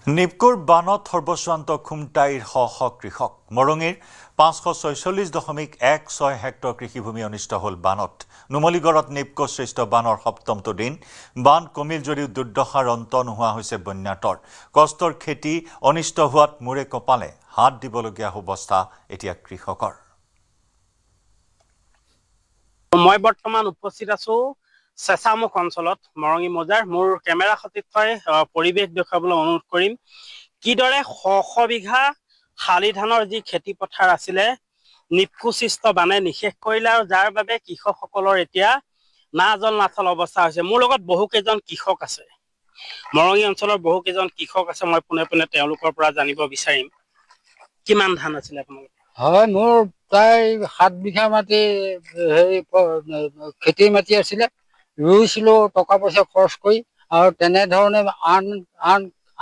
নিপকোৰ বানত সৰ্বস্বান্ত খুমটাইৰ শ কৃষক মৰঙীৰ 546.16 হেক্টৰ কৃষিভূমি অনিষ্ট হ'ল বানত। নুমলীগড়ত নিপকো শ্ৰেষ্ঠ বানৰ সপ্তমটো দিন। বান কমিল যদিও দুৰ্দশাৰ অন্ত নোহোৱা হৈছে বন্যাতৰ। কষ্টৰ খেতি অনিষ্ট হোৱাত মূৰে কপালে হাত দিবলগীয়া অৱস্থা এতিয়া কৃষকৰ। মই বৰ্তমান উপস্থিত আছো চেঁচামুখ অঞ্চলত মৰঙী মৌজাৰ। মোৰ কেমেৰা সতীৰ্থই পৰিৱেশ দেখুৱাবলৈ অনুৰোধ কৰিম। কিদৰে শ বিঘা শালি ধানৰ যি খেতি পথাৰ আছিলে নিপকো সৃষ্ট বানে নিশেষ কৰিলে, আৰু যাৰ বাবে কৃষকসকলৰ এতিয়া না জল নাথল অৱস্থা হৈছে। মোৰ লগত বহু কেইজন কৃষক আছে, মৰঙী অঞ্চলৰ বহু কেইজন কৃষক আছে। মই পোনে পোনে তেওঁলোকৰ পৰা জানিব বিচাৰিম কিমান ধান আছিলে আপোনালোকৰ? হয়, মোৰ প্ৰায় 7 বিঘা মাটি খেতিৰ মাটি আছিলে। ৰুইছিলো টকা পইচা খৰচ কৰি, আৰু তেনেধৰণে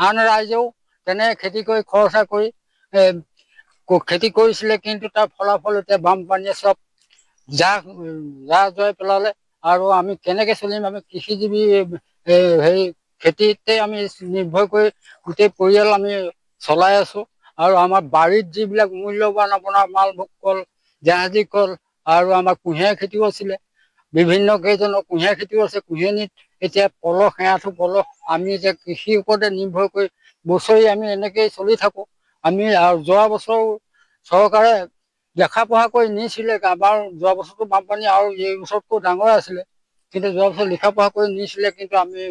আন ৰাইজেও তেনে খেতি কৰি খৰচা কৰি খেতি কৰিছিলে, কিন্তু তাৰ ফলাফল এতিয়া বানপানীয়ে চব জয় পেলালে। আৰু আমি কেনেকে চলিম? আমি কৃষিজীৱী খেতিতে আমি নিৰ্ভৰ কৰি গোটেই পৰিয়াল আমি চলাই আছো। আৰু আমাৰ বাৰীত যিবিলাক মূল্যৱান আপোনাৰ মালভোগ কল, জাহাজী কল, আৰু আমাৰ কুঁহিয়াৰ খেতিও আছিলে। বিভিন্ন কেইজনৰ কুঁহিয়াৰ খেতিও আছে। কুঁহিয়ানীত এতিয়া পলস আমি এতিয়া কৃষিৰ ওপৰতে নিৰ্ভৰ কৰি বছৰি আমি এনেকেই চলি থাকো। আমি যোৱা বছৰ চৰকাৰে দেখা পঢ়া কৰি নিছিলে। আমাৰ যোৱা বছৰটো বানপানী আৰু এই বছৰটো ডাঙৰ আছিলে, কিন্তু যোৱা বছৰ লিখা পঢ়া কৰি নিছিলে, কিন্তু আমি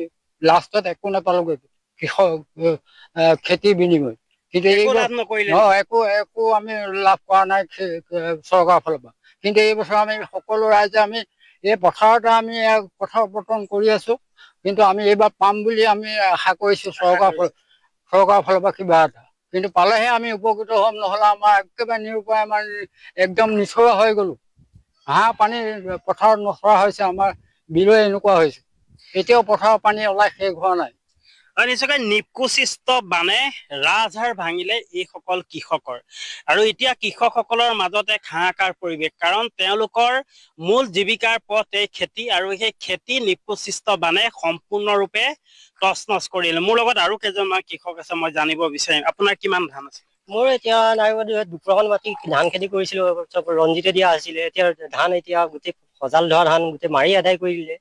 লাষ্টত একো নাপালোগৈ কৃষক খেতিৰ বিনিময়। কিন্তু একো আমি লাভ কৰা নাই চৰকাৰৰ ফালৰ পৰা। কিন্তু এই বছৰ আমি সকলো ৰাইজে আমি এই পথাৰতে আমি পথাৰ পতন কৰি আছো। কিন্তু আমি এইবাৰ পাম বুলি আমি আশা কৰিছো চৰকাৰৰ ফালৰ পৰা কিবা এটা। কিন্তু পালেহে আমি উপকৃত হ'ম, নহ'লে আমাৰ একেবাৰে নিৰুপায়, আমাৰ একদম নিচৰা হৈ গলো। হাঁহ পানী পথাৰত নচৰা হৈছে, আমাৰ বিলৈ এনেকুৱা হৈছে। এতিয়াও পথাৰৰ পানী ওলাই শেষ হোৱা নাই। নিশ্চয়কৈ নিপকো সৃষ্ট বানে ৰাজহাড় ভাঙিলে এইসকল কৃষকৰ, আৰু এতিয়া কৃষকসকলৰ মাজত এক হাহাকাৰ পৰিৱেশ। কাৰণ তেওঁলোকৰ মূল জীৱিকাৰ পথ এই খেতি, আৰু সেই খেতি নিপকো সৃষ্ট বানে সম্পূৰ্ণৰূপে তছনছ কৰিলে। মোৰ লগত আৰু কেইজনমান কৃষক আছে, মই জানিব বিচাৰিম আপোনাৰ কিমান ধান আছে? মোৰ এতিয়া নাই, 2 মাটি ধান খেতি কৰিছিলো, চব ৰঞ্জিতে দিয়া আছিলে। এতিয়া ধান এতিয়া গোটেই সজাল ধৰা ধান গোটেই মাৰি আদায় কৰি দিলে।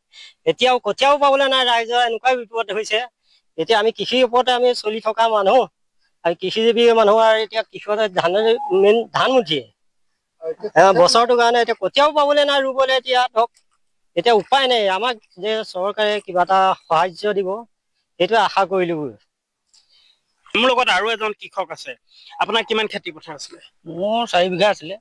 এতিয়াও কঠীয়াও পাবলৈ নাই। ৰাইজৰ এনেকুৱাই বিপদ হৈছে। এতিয়া আমি কৃষিৰ ওপৰতে আমি চলি থকা মানুহ, আৰু কৃষিজীৱী মানুহ, আৰু এতিয়া কৃষকে মেইন ধান মুঠিয়ে বছৰটোৰ কাৰণে এতিয়া কঠীয়াও পাবলৈ নাই ৰুবলৈ। এতিয়া ধৰক এতিয়া উপায় নাই, আমাক যে চৰকাৰে কিবা এটা সাহায্য দিব সেইটো আশা কৰিলো। মোৰ লগত আৰু এজন কৃষক আছে। আপোনাৰ কিমান খেতি পথাৰ আছিলে? মোৰ 4 বিঘা আছিলে।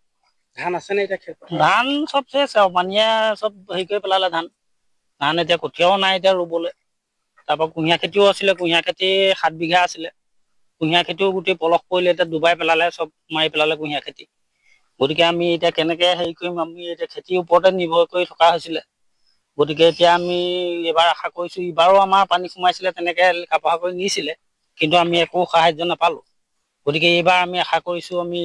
ধান আছে নে এতিয়া? ধান চব চেচ আৰু পানীয়ে চব হেৰি কৰি পেলালে ধান এতিয়া কঠীয়াও নাই এতিয়া ৰুবলৈ। তাৰপৰা কুঁহিয়াৰ খেতিও আছিলে, কুঁহিয়াৰ খেতি 7 বিঘা আছিলে। কুঁহিয়াৰ খেতিও গোটেই পলস পৰিলে, এতিয়া ডুবাই পেলালে, চব মাৰি পেলালে কুঁহিয়াৰ খেতি। গতিকে আমি এতিয়া কেনেকে হেৰি কৰিম? আমি এতিয়া খেতিৰ ওপৰতে নিৰ্ভৰ কৰি থকা হৈছিলে। গতিকে এতিয়া আমি এইবাৰ আশা কৰিছো, এইবাৰো আমাৰ পানী সোমাইছিলে, তেনেকে লিখা পঢ়া কৰি নিছিলে, কিন্তু আমি একো সাহায্য নাপালো। গতিকে এইবাৰ আমি আশা কৰিছো আমি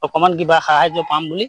অকমান কিবা সাহায্য পাম বুলি।